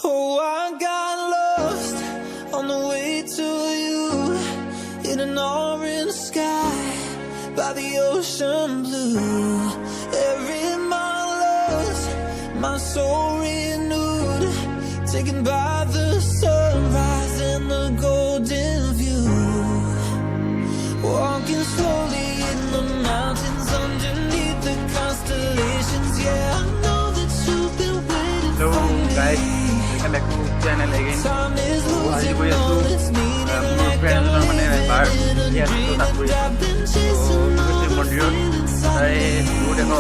Oh, I got lost on the way to you in an orange sky by the ocean blue. Every mile lost, my soul renewed, taken by the sunrise and the golden view. Walking slowly in the mountains underneath the constellations. Yeah, I know that you've been waiting for me. Guys, welcome back to channel again. Time is So I losing go all to its meaning, and I friends can't mane live bar in a yes dream, to and I've been chasing all the feelings I food need. and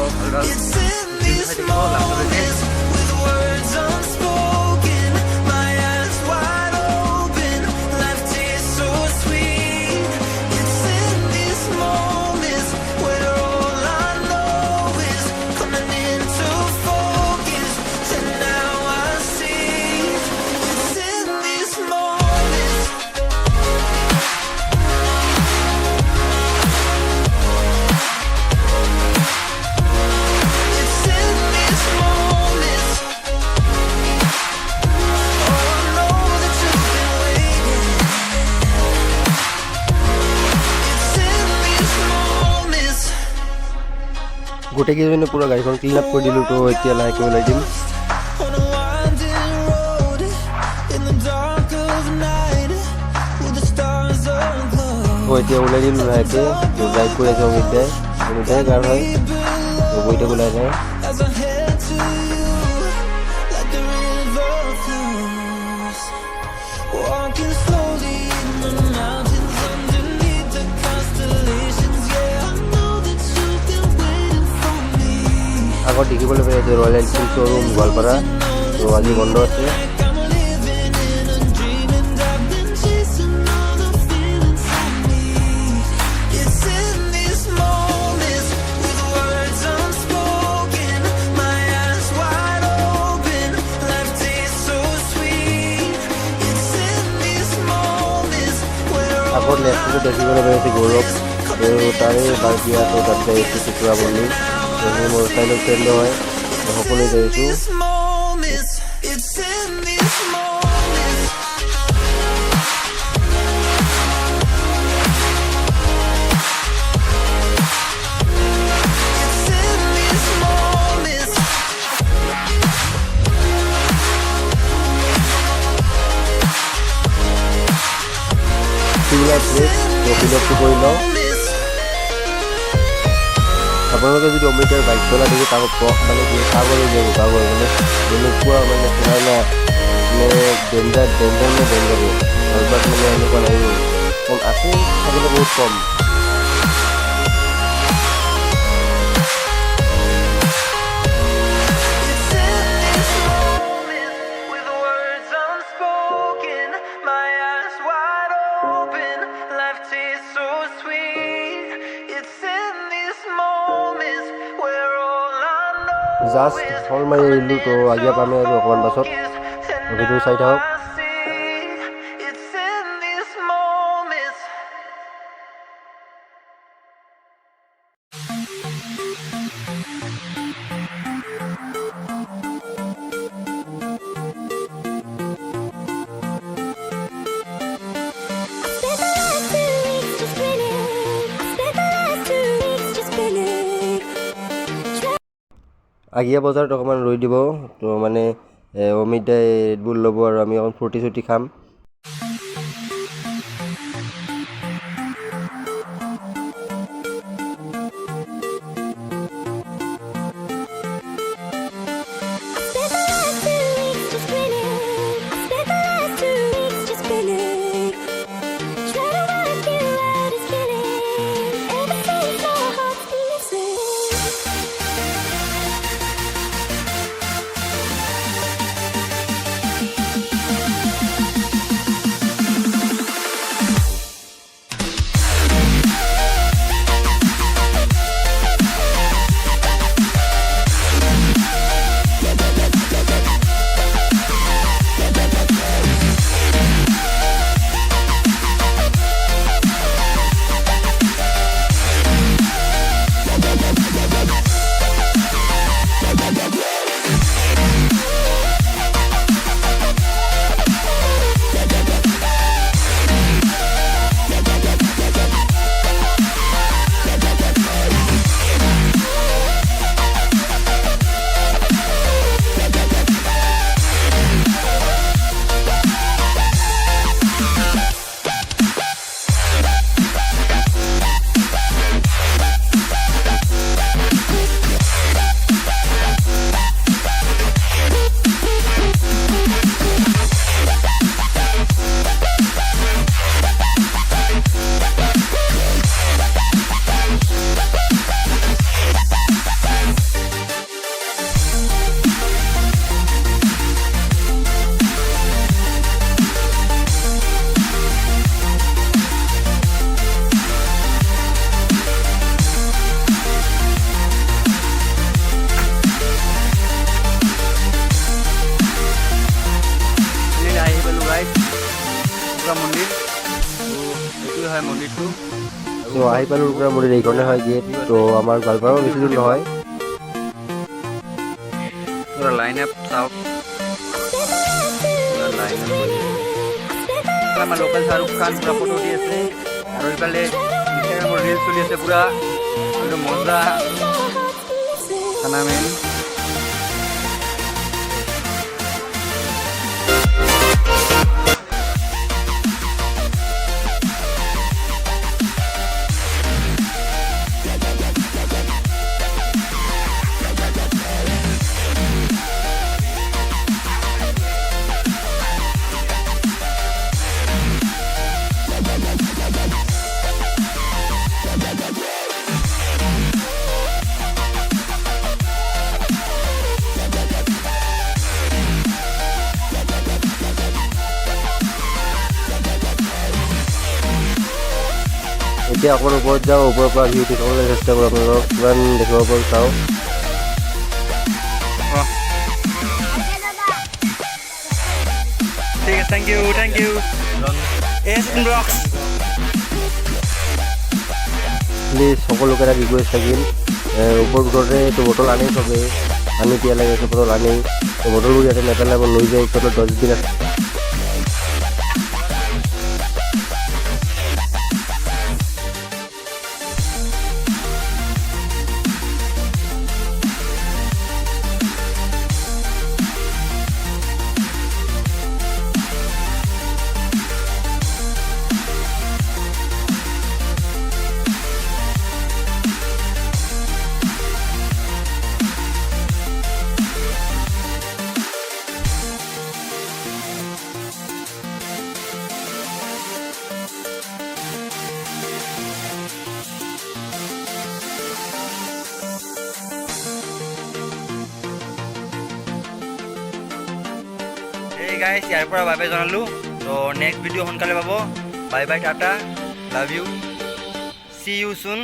It's in these moments with words unspoken, my eyes wide open, life tastes so sweet. It's in these moments where all I know is coming into focus, and now I see. It's in these moments. It's in these moments. Oh, I know that you've been waiting. It's in these moments. গোটেই কেইজনে পুৰা গাড়ীখন clean up কৰি দিলোঁ তো এতিয়া লাহেকৈ ওলাই দিম On a winding road in the dark of night with the stars aglow. এতিয়া ওলাই দিলোঁ লাহেকৈ ড্ৰাইভ কৰি আছোঁ অমিতাই গাৰ হয় তো বইতে ওলাই যায় As I head to you, like the river flows, walking slowly in the mountains underneath the constellations. Yeah, I know that you've been waiting for me. আগত দেখিবলৈ পাই আছে ৰয়েল এনফিল্ড শ্ব'ৰুম গোৱালপাৰা তো আজি বন্ধ আছে Like I'm living in a dream, and I've been chasing all the feelings I need. It's in these moments with words unspoken, my eyes wide open, life tastes so sweet. It's in these moments where all আগত লেফ্টটো দেখিবলৈ পাই আছে গৌৰৱ তো তাৰে বাৰ বিয়া তো তাত যাই আছোঁ টুকুৰা বন্ধু তো সেই মোৰ ষ্টাইলৰ ফ্ৰেণ্ড হয় তো সকলোৱে যাই আছোঁ these moments. It's in these moments. It's in these moments. চিংলাৰ প্লেট তো ফিলআপটো কৰি লওঁ আপোনালোকে যদি অমিতাৰ বাইক চলা দেখি তাক মানে কি পাগলৈ যাব পাগল মানে এনেকুৱা মানে চলাই না মানে ডেঞ্জাৰ ভালপাত মানে এনেকুৱা নাই কম আছে থাকিলে বহুত কম It's in these moments with words unspoken, my eyes wide open, life tastes so sweet. It's in these moments where all I know just is হল মাৰি আহিলোঁ তো আগে পামে আৰু অকণমান পাছত and ভিডিঅ' চাই থাকক I see. It's in these moments. আগিয়া বজাৰত অকণমান ৰৈ দিব তো মানে অমিতাই ৰেডবুল ল'ব আৰু আমি অকণ ফূৰ্তি চুৰ্তি খাম হয় মন্দিৰটো। তো আহি পালোঁ ৰূপৰা মন্দিৰ, এইখনে হয় গেট। তো আমাৰ গোৱালপাৰাও বেছি দূৰ নহয়। পুৰা লাইন আপ চাওক, পুৰা লাইন আপ কৰি আছে। আমাৰ লোকেল শ্বাহৰুখ খান পুৰা ফটো উঠি আছে, আৰু এইফালে ইনষ্টাগ্ৰামৰ ৰিল চলি আছে পুৰা একদম মজা খানা মেন। এতিয়া অকণমান ওপৰত যাওঁ, ওপৰৰ পৰা ভিউটো চাবলৈ চেষ্টা কৰোঁ। আপোনালোকক কিমান দেখিব পাৰোঁ চাওঁ। ঠিক আছে, থেংক ইউ ব্লগছ। প্লিজ সকলোকে এটা ৰিকুৱেষ্ট থাকিল, ওপৰ ভিতৰতে এইটো বটল আনেই চবেই, পানী পিয়া লাগে এইটো বটল আনেই। বটলবোৰ ইয়াতে নেপেলাব, লৈ যায় ওপৰত ডাষ্টবিন আছে। এই গাইছ, ইয়াৰ পৰা বাই বাই জনালোঁ। তো নেক্সট ভিডিঅ' সোনকালে পাব। Bye bye, tata, love you, see you চুন।